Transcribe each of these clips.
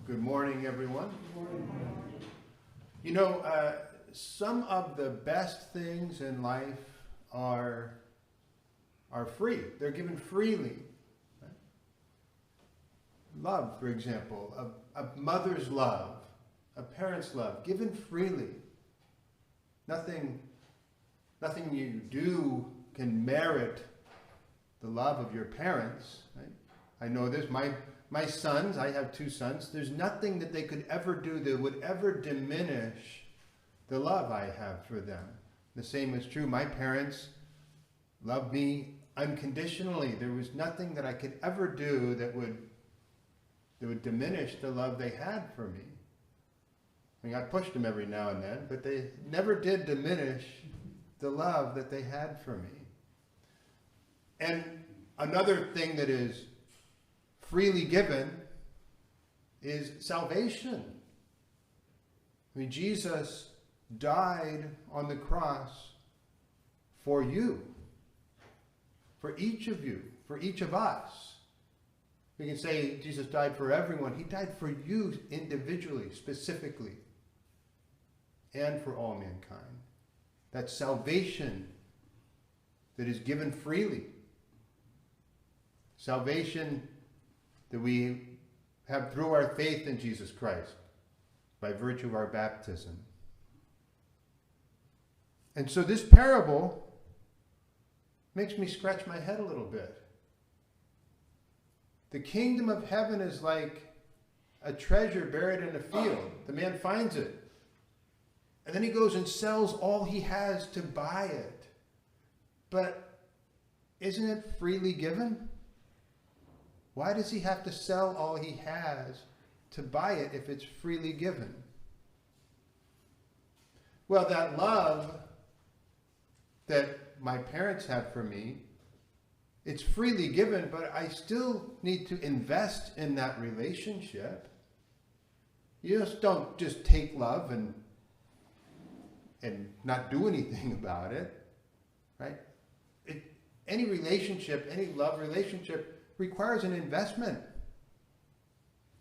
Good morning, everyone. Good morning. You know, some of the best things in life are free. They're given freely. Right? Love, for example, a mother's love, a parent's love, given freely. Nothing you do can merit the love of your parents. Right? I know this. My sons, I have two sons, there's nothing that they could ever do that would ever diminish the love I have for them. The same is true. My parents loved me unconditionally. There was nothing that I could ever do that would diminish the love they had for me. I mean, I pushed them every now and then, but they never did diminish the love that they had for me. And another thing that is freely given is salvation. I mean, Jesus died on the cross for you, for each of you, for each of us. We can say Jesus died for everyone. He died for you individually, specifically, and for all mankind. That's salvation that is given freely. Salvation that we have through our faith in Jesus Christ by virtue of our baptism. And so this parable makes me scratch my head a little bit. The kingdom of heaven is like a treasure buried in a field. The man finds it. And then he goes and sells all he has to buy it. But isn't it freely given? Why does he have to sell all he has to buy it if it's freely given? Well, that love that my parents have for me, it's freely given, but I still need to invest in that relationship. You just don't just take love and not do anything about it, right? Any relationship, any love relationship requires an investment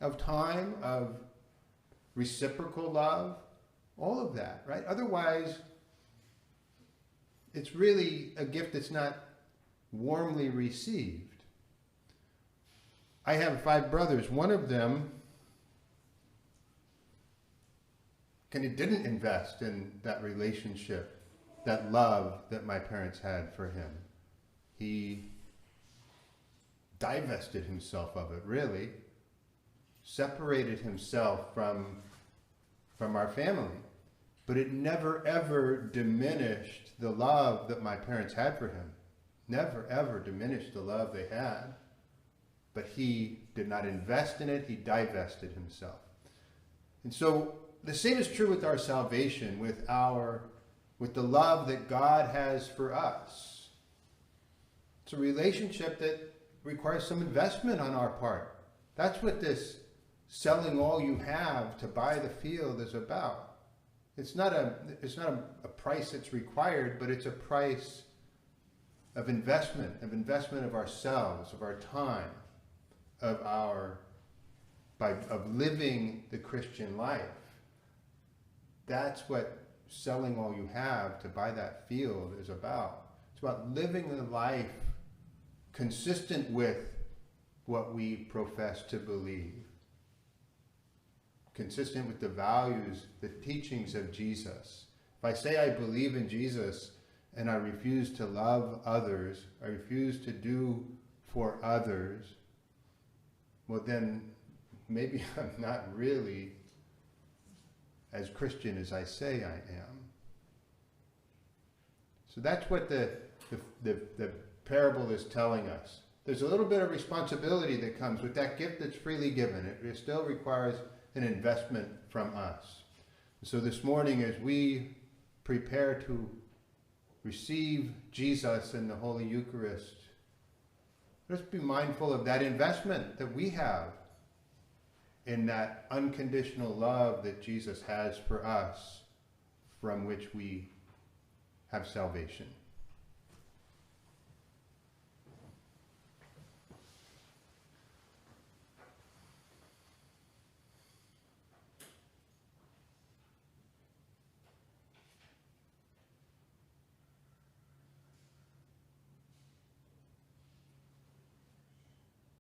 of time, of reciprocal love, all of that, right? Otherwise, it's really a gift that's not warmly received. I have 5 brothers. One of them kind of didn't invest in that relationship, that love that my parents had for him. He divested himself of it, really. Separated himself from our family. But it never, ever diminished the love that my parents had for him. Never, ever diminished the love they had. But he did not invest in it. He divested himself. And so the same is true with our salvation, with the love that God has for us. It's a relationship that requires some investment on our part. That's what this selling all you have to buy the field is about. It's not a price that's required, but it's a price of investment of ourselves, of our time, of living the Christian life. That's what selling all you have to buy that field is about. It's about living a life consistent with what we profess to believe. Consistent with the values, the teachings of Jesus. If I say I believe in Jesus and I refuse to love others, I refuse to do for others, well then maybe I'm not really as Christian as I say I am. So that's what the parable is telling us. There's a little bit of responsibility that comes with that gift that's freely given. It still requires an investment from us. So this morning, as we prepare to receive Jesus in the Holy Eucharist, let's be mindful of that investment that we have in that unconditional love that Jesus has for us, from which we have salvation.